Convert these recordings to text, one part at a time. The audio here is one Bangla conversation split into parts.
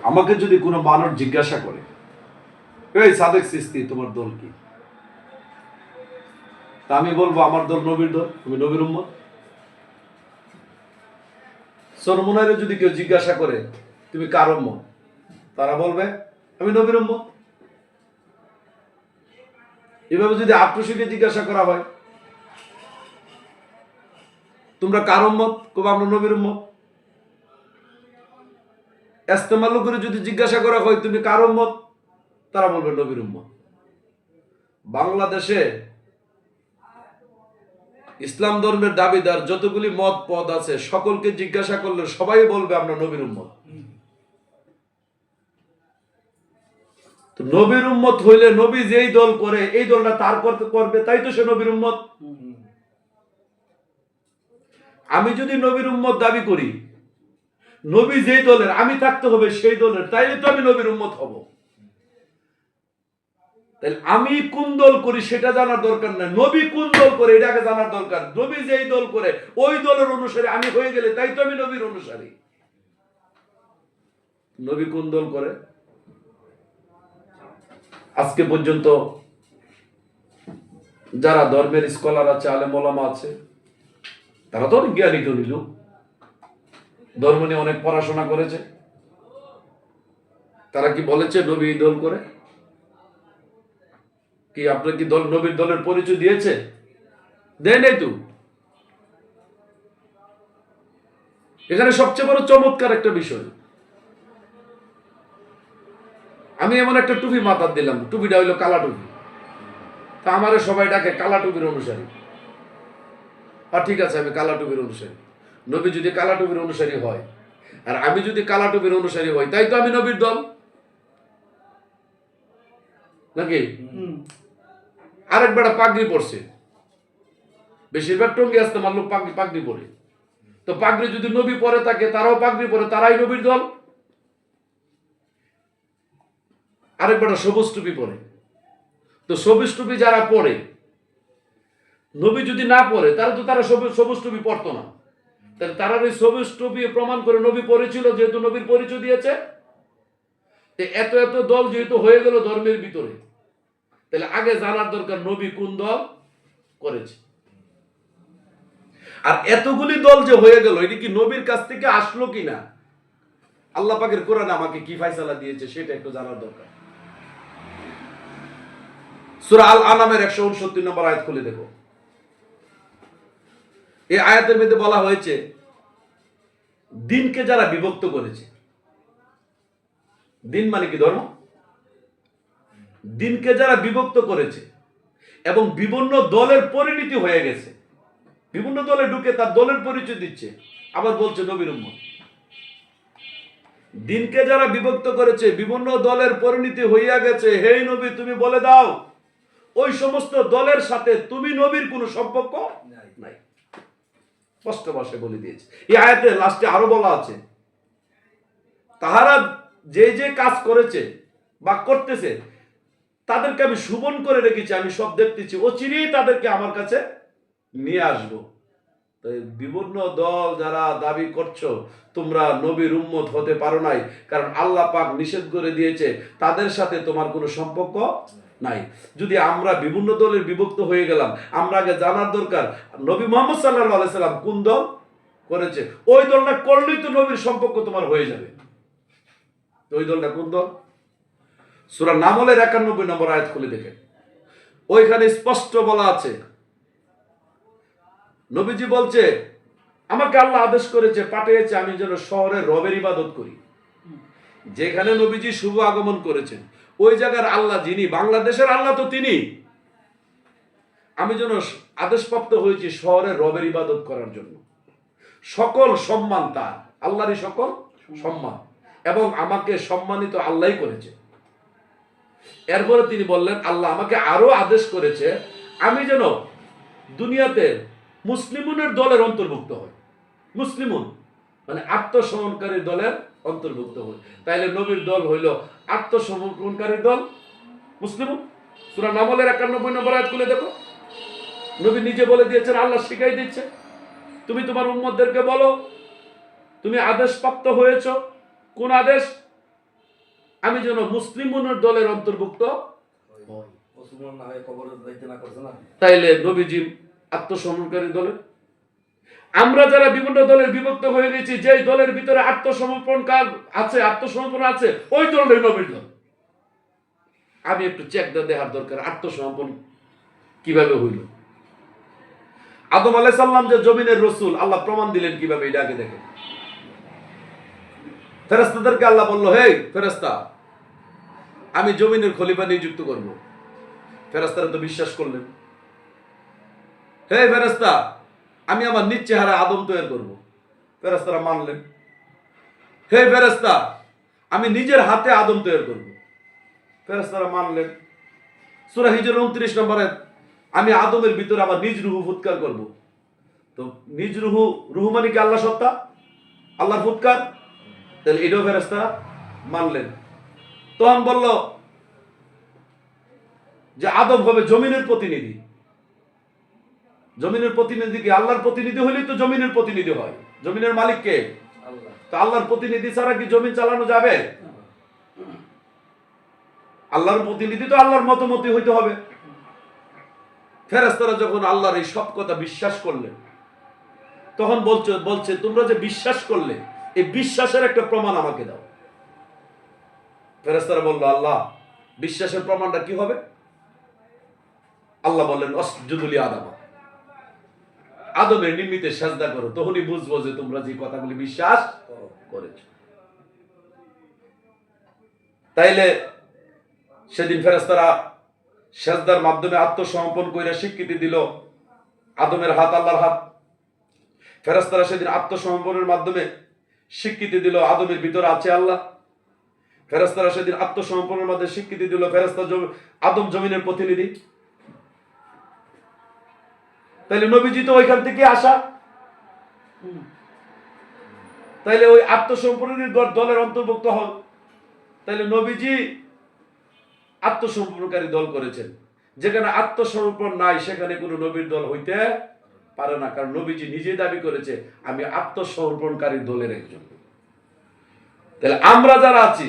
আমাকে যদি কোনো মানুষ জিজ্ঞাসা করে, এই সাদেক সিস্তি তোমার দল কি, তা আমি বলবো আমার দল নবীর দল, তুমি নবীর উম্মত। সরমুনাইরে যদি কেউ জিজ্ঞাসা করে তুমি কার উম্মত, তারা বলবে আমি নবীর উম্মত। এভাবে যদি আট্রসিকে জিজ্ঞাসা করা হয় তোমরা কার উম্মত, কবে আমরা নবীর উম্মত। ইস্তেমাল করে যদি জিজ্ঞাসা করা হয় তুমি কার উম্মত, তারা বলবে নবীর উম্মত। বাংলাদেশে ইসলাম ধর্মের দাবিদার যতগুলি মত পদ আছে সকলকে জিজ্ঞাসা করলে সবাই বলবে আমরা নবীর উম্মত। তো নবীর উম্মত হইলে নবী যেই দল করে এই দলটা তার করবে, তাই তো সে নবীর উম্মত। আমি যদি নবীর উম্মত দাবি করি, নবী যেই দলের আমি থাকতে হবে সেই দলের, তাইলে তো আমি নবীর উম্মত হব। তাহলে আমি কোন দল করি সেটা জানার দরকার নাই, নবী কোন দল করে এটাকে জানার দরকার। নবী যেই দল করে ওই দলের অনুসারী আমি হয়ে গেলে তাই তো আমি নবীর অনুসারী। নবী কোন দল করে আজকে পর্যন্ত যারা ধর্মের স্কলার আছে, আলেম ওলামা আছে, তারা তো অনেক জ্ঞানী গুণী লোক, ধর্ম নিয়ে অনেক পড়াশোনা করেছে, তারা কি বলেছে নবী এই দল করে? কি আপনার কি দল নবীর দলের পরিচয় দিয়েছে? দেয় নাই তো। এখানে সবচেয়ে বড় চমৎকার একটা বিষয়, আমি এমন একটা টুপি মাথার দিলাম, টুপিটা হইলো কালা টুপি, তা আমারে সবাই ডাকে কালা টুপির অনুসারী। আর ঠিক আছে, আমি কালা টুপির অনুসারী। নবী যদি কালা টুপির অনুসারী হয় আর আমি যদি কালা টুপির অনুসারী হই, তাই তো আমি নবীর দল নাকি? আরেক বেটা পাগড়ি পরছে, বেশিরভাগ টঙ্গি আসতে মারলো পাগড়ি পরে, তো পাগড়ি যদি নবী পরে থাকে, তারাও পাগড়ি পরে, তারাই নবীর দল। আরেক বেটা সবুজ টুপি পরে, তো সবুজ টুপি যারা পরে, নবী যদি না পরে তাহলে তো তারা সবুজ টুপি পরতো না। তাহলে তারা ওই সবুজ টুপি প্রমাণ করে নবী পরেছিল, যেহেতু নবীর পরিচয় দিয়েছে। এত এত দল যেহেতু হয়ে গেল ধর্মের ভিতরে, তাহলে আগে জানার দরকার নবী কোন দল করেছে। আর এতগুলি দল যে হয়ে গেল, এটা কি নবীর কাছ থেকে আসলো কিনা, আল্লাহ পাকের কোরআন আমাকে কি ফায়সালা দিয়েছে সেটা একটু জানার দরকার। সূরা আল আনামের 169 নম্বর আয়াত খুলে দেখো। এই আয়াতের মধ্যে বলা হয়েছে দিনকে যারা বিভক্ত করেছে, দিন মানে কি ধর্ম, দিনকে যারা বিভক্ত করেছে এবং বিভিন্ন দলের পরিণতি হয়ে গেছে, বিভিন্ন দলে ঢুকে তার দলের পরিচয় দিচ্ছে, আবার বলছে নবীর উম্মত। দিনকে যারা বিভক্ত করেছে, বিভিন্ন দলের পরিণতি হইয়া গেছে, হে নবী তুমি বলে দাও ওই সমস্ত দলের সাথে তুমি নবীর কোনো সম্পর্ক নাই। স্পষ্ট ভাষায় বলে দিয়েছে। এই আয়াতের লাস্টে আরো বলা আছে, তাহারা যে যে কাজ করেছে বা করতেছে তাদেরকে আমি সুবন করে রেখেছি, আমি সব দেখতেছি, অচিরেই তাদেরকে আমার কাছে নিয়ে আসবো। তাই বিভিন্ন দল যারা দাবি করছো তোমরা নবীর উম্মত হতে পারো নাই, কারণ আল্লাহ পাক নিষেধ করে দিয়েছে, তাদের সাথে তোমার কোনো সম্পর্ক নাই। যদি আমরা বিভিন্ন দলের বিভক্ত হয়ে গেলাম, আমরা আগে জানার দরকার নবী মুহাম্মদ সাল্লাল্লাহু আলাইহি সাল্লাম কোন দল করেছে, ওই দলটা করলেই তো নবীর সম্পর্ক তোমার হয়ে যাবে। ওই দলটা কোন দল? সূরা নামলের 91 নম্বর আয়াত খুলে দেখেন, ওইখানে স্পষ্ট বলা আছে, নবীজি বলছে আমাকে আল্লাহ আদেশ করেছে, পাঠিয়েছে আমি যেন শহরে রবের ইবাদত করি। যেখানে নবীজি শুভ আগমন করেছেন ওই জায়গার আল্লাহ যিনি, বাংলাদেশের আল্লাহ তো তিনি, আমি যেন আদেশপ্রাপ্ত হয়েছি শহরে রবের ইবাদত করার জন্য। সকল সম্মান তার, আল্লাহরই সকল সম্মান, এবং আমাকে সম্মানিত আল্লাহই করেছে। এরপরে তিনি বললেন আল্লাহ আমাকে আরো আদেশ করেছে আমি যেন দুনিয়াতে মুসলিমুনের দলের অন্তর্ভুক্ত হই। মুসলিমুন মানে আত্মসমর্পণকারী দলের অন্তর্ভুক্ত হই। তাইলে নবীর দল হইল আত্মসমর্পণকারী দল, মুসলিমুন। সূরা নামলের 91 নম্বর আয়াত খুলে দেখো, নবী নিজে বলে দিয়েছেন, আল্লাহ শিখাই দিচ্ছে, তুমি তোমার উম্মতদেরকে বলো তুমি আদেশ প্রাপ্ত হয়েছো। কোন আদেশ? আমি যেন মুসলিমের দলের অন্তর্ভুক্ত তাইলে নবীজি আত্মসমর্পণকারী দলের। আমরা যারা বিভিন্ন দলের বিভক্ত হয়ে গেছি, যে দলের ভিতরে আত্মসমর্পণকার আছে, আত্মসমর্পণ আছে, ওই দলের নবীর দল। আমি একটু চেক দেওয়ার দরকার, আত্মসমর্পণ কিভাবে হইল। আদম আলাইহিস সালাম যে জমিনের রসুল, আল্লাহ প্রমাণ দিলেন কিভাবে, এটা আগে দেখেন। ফেরেশতাদেরকে আল্লাহ বলল, হে ফেরেশতা, আমি জমিনের খলিফা নিযুক্ত করব। ফেরেশতারা তো বিশ্বাস করলেন। হে ফেরেশতা, আমি আমার নিজ চেহারা আদম তৈরি করব। ফেরেশতারা মানলেন। হে ফেরেশতা, আমি নিজের হাতে আদম তৈরি করব। ফেরেশতারা মানলেন। সূরা হিজর 29 নম্বরে, আমি আদমের ভিতরে আমার নিজ রূহ ফুৎকার করব। তো নিজ রূহ মানে কি আল্লাহ সত্তা, আল্লাহর ফুৎকার। তাহলে এটাও ফেরেশতারা মানলেন। তখন বলল যে আদম হবে জমিনের প্রতিনিধি। জমিনের প্রতিনিধি কি? আল্লাহর প্রতিনিধি হলেই তো জমিনের প্রতিনিধি হয়। জমিনের মালিক কে? আল্লাহ। তো আল্লাহর প্রতিনিধি ছাড়া কি জমিন চালানো যাবে? আল্লাহর প্রতিনিধি তো আল্লাহর মতামতই হইতে হবে। ফেরেশতারা যখন আল্লাহর এই সব কথা বিশ্বাস করলেন, তখন বলছে তোমরা যে বিশ্বাস করলে, এই বিশ্বাসের একটা প্রমাণ আমাকে দাও। ফেরেশতারা বলল, আল্লাহ, বিশ্বাসের প্রমাণটা কি হবে? আল্লাহ বললেন, আসজুদু লি আদম, আদমের নিমিত্তে সিজদা করো, তখনই বুঝবো যে তোমরা যে কথাগুলি বিশ্বাস করেছো। তাইলে সেদিন ফেরেশতারা সিজদার মাধ্যমে আত্মসমর্পণ কইরা স্বীকৃতি দিল আদমের হাত আল্লাহর হাত। ফেরেশতারা সেদিন আত্মসমর্পণের মাধ্যমে স্বীকৃতি দিল আদমের ভিতরে আছে আল্লাহ। ফেরেশতারা সেদিন আত্মসমর্পণের মাধ্যমে স্বীকৃতি দিল আদম জমিনের প্রতিনিধি। তাইলে নবীজি তো ওইখান থেকে আসা। তাইলে ওই আত্মসমর্পণের দলের অন্তর্ভুক্ত হন। তাইলে নবীজি আত্মসমর্পণকারী দল করেছেন। যেখানে আত্মসমর্পণ নাই, সেখানে কোনো নবীর দল হইতে পারে না। কারণ নবীজি নিজে দাবি করেছে, আমি আত্মসমর্পণকারী দলের একজন। তাহলে আমরা যারা আছি,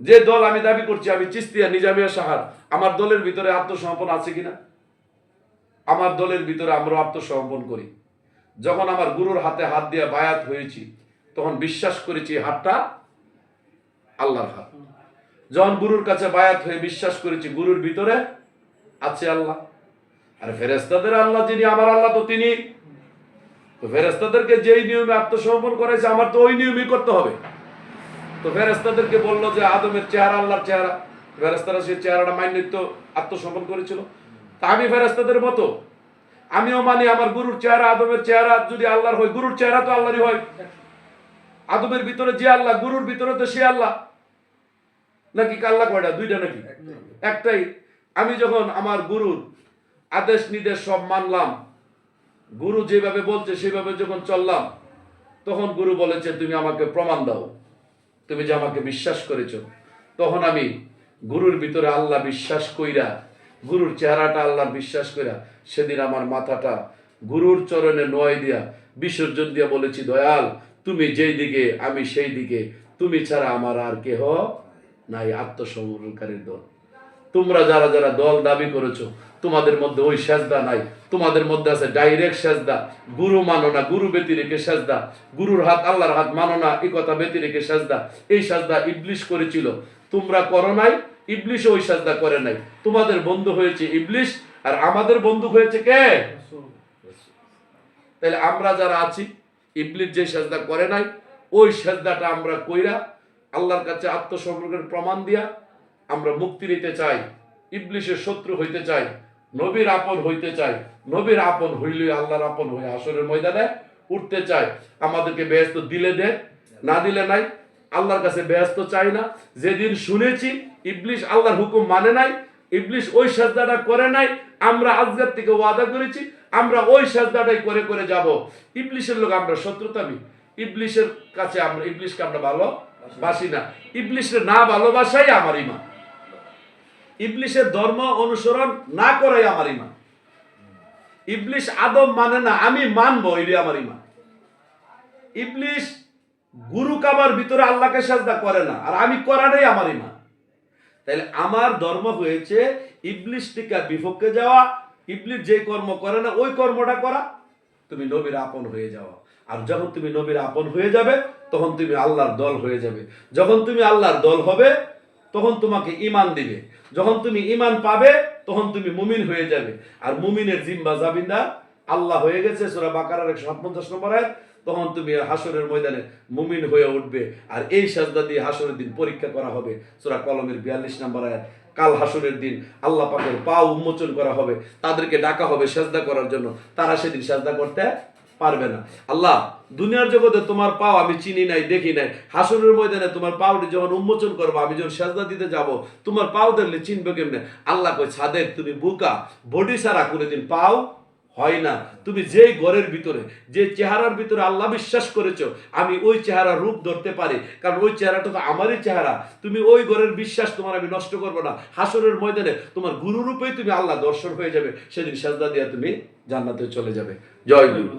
যে দল আমি দাবি করছি, আমি চিস্তিয়া নিজামিয়া সাহার, আমার দলের ভিতরে আত্মসমর্পণ আছে কিনা? আমার দলের ভিতরে আমরা আত্মসমর্পণ করি। যখন আমার গুরুর হাতে হাত দিয়ে বায়াত হয়েছি, তখন বিশ্বাস করেছি হাতটা আল্লাহর হাত। যখন গুরুর কাছে বায়াত হয়ে বিশ্বাস করেছি গুরুর ভিতরে আছে আল্লাহ। আর ফেরেশতাদের আল্লাহ যিনি, আমার আল্লাহ তো তিনি। তো ফেরেশতাদেরকে যেই নিয়মে আত্মসমর্পণ করেছে, আমার তো ওই নিয়মই করতে হবে। তো ফেরেশতাদেরকে বললো যে আদমের চেহারা আল্লাহর চেহারা। ফেরেশতারা সেই চেহারাটা মান্য তো আত্মসমর্পণ করেছিল। তা আমি ফেরেশতাদের মতো আমিও মানি আমার গুরুর চেহারা আদমের চেহারা যদি আল্লাহর হয়, গুরুর চেহারা তো আল্লাহরই হয়। আদমের ভিতরে যে আল্লাহ, গুরুর ভিতরে তো সে আল্লাহ। নাকি আল্লাহ কয়টা? দুইটা নাকি একটাই? আমি যখন আমার গুরুর আদেশ নির্দেশ সব মানলাম, গুরু যেভাবে বলছে সেভাবে যখন চললাম, তখন গুরু বলেছে তুমি আমাকে প্রমাণ দাও, তুমি যে আমাকে বিশ্বাস করেছো। তখন আমি গুরুর ভিতরে আল্লাহ বিশ্বাস কইরা, গুরুর চেহারাটা আল্লাহর বিশ্বাস কইরা, সেদিন আমার মাথাটা গুরুর চরণে নয় দিয়া বিসর্জন দিয়া বলেছি, দয়াল, তুমি যেই দিকে আমি সেই দিকে, তুমি ছাড়া আমার আর কেহ নাই। আত্মসমর্পণকারীর দল। তোমরা যারা যারা দল দাবি করেছো, তোমাদের মধ্যে ওই সেজদা নাই। তোমাদের মধ্যে আছে ডাইরেক্ট সেজদা। গুরু মানো না, গুরু ব্যতি রেখে সেজদা। গুরুর হাত আল্লাহর হাত মানো না, এই কথা ব্যতি রেখে সেজদা। এই সেজদা ইবলিশ করেছিল, তোমরা করো নাই। ইবলিশ ওই সেজদা করে নাই। তোমাদের বন্ধু হয়েছে ইবলিশ, আর আমাদের বন্ধু হয়েছে কে? তাহলে আমরা যারা আছি, ইবলিশ যে সেজদা করে নাই, ওই সেজদাটা আমরা কইরা আল্লাহর কাছে আত্মসমর্পণের প্রমাণ দিয়া আমরা মুক্তি নিতে চাই। ইবলিশের শত্রু হইতে চাই, নবীর আপন হইতে চাই। নবীর আপন হইলে আল্লাহর আপন হয়ে হাসরের ময়দানে উঠতে চাই। আমাদেরকে বেহেশত দিলে দে, না দিলে নাই। আল্লাহর কাছে বেহেশত চাই না। যেদিন শুনেছি ইবলিশ আল্লাহর হুকুম মানে নাই, ইবলিশ ওই সেজদাটা করে নাই, আমরা আজকের থেকে ওয়াদা করেছি আমরা ওই সেজদাটাই করে করে যাব। ইবলিশের লোক আমরা শত্রুতামি, ইবলিশের কাছে আমরা ইবলিশকে আমরা ভালোবাসি না। ইবলিশের না ভালোবাসাই আমার ঈমান। ইবলিশের ধর্ম অনুসরণ না করাই আমার ঈমান। ইবলিশ আদম মানে না, আমি মানবো, এটাই আমার ঈমান। ইবলিশ গুরু কাবার ভিতরে আল্লাহকে সাজদা করে না, আর আমি করাটাই আমার ঈমান। তাহলে আমার ধর্ম হয়েছে ইবলিশ থেকে বিপক্ষে যাওয়া, ইবলিশ যে কর্ম করে না ওই কর্মটা করা, তুমি নবীর আপন হয়ে যাওয়া। আর যখন তুমি নবীর আপন হয়ে যাবে তখন তুমি আল্লাহর দল হয়ে যাবে। যখন তুমি আল্লাহর দল হবে তখন তোমাকে ঈমান দিবে। যখন তুমি ঈমান পাবে তখন তুমি মুমিন হয়ে যাবে। আর মুমিনের জিম্মা জাবিনদার আল্লাহ হয়ে গেছে, সূরা বাকারার 157 নম্বর আয়াত। তখন তুমি হাসরের ময়দানে মুমিন হয়ে উঠবে। আর এই সাজদা দিয়ে হাসরের দিন পরীক্ষা করা হবে, সূরা কলমের 42 নম্বর আয়াত। কাল হাসরের দিন আল্লাহ পাকের পা উন্মোচন করা হবে, তাদেরকে ডাকা হবে সেজদা করার জন্য, তারা সেদিন সেজদা করতে পারবে না। আল্লাহ, দুনিয়ার জগতে তোমার পাও আমি চিনি নাই, দেখি নাই, হাসরের ময়দানে তোমার পাওটি যখন উন্মোচন করবো, আমি যখন সেজদা দিতে যাব, তোমার পাও দেখলে চিনবে কেমনে? আল্লাহ কই, ছাদের তুমি বোকা, বডি ছাড়া কোনোদিন পাও হয় না। তুমি যেই ঘরের ভিতরে, যে চেহারার ভিতরে আল্লাহ বিশ্বাস করেছো, আমি ওই চেহারা রূপ ধরতে পারি, কারণ ওই চেহারাটা তো আমারই চেহারা। তুমি ওই ঘরের বিশ্বাস তোমার আমি নষ্ট করবো না। হাসরের ময়দানে তোমার গুরু রূপেই তুমি আল্লাহ দর্শন হয়ে যাবে, সেদিন সেজদা দিয়ে তুমি জান্নাতে চলে যাবে। জয় গুরু।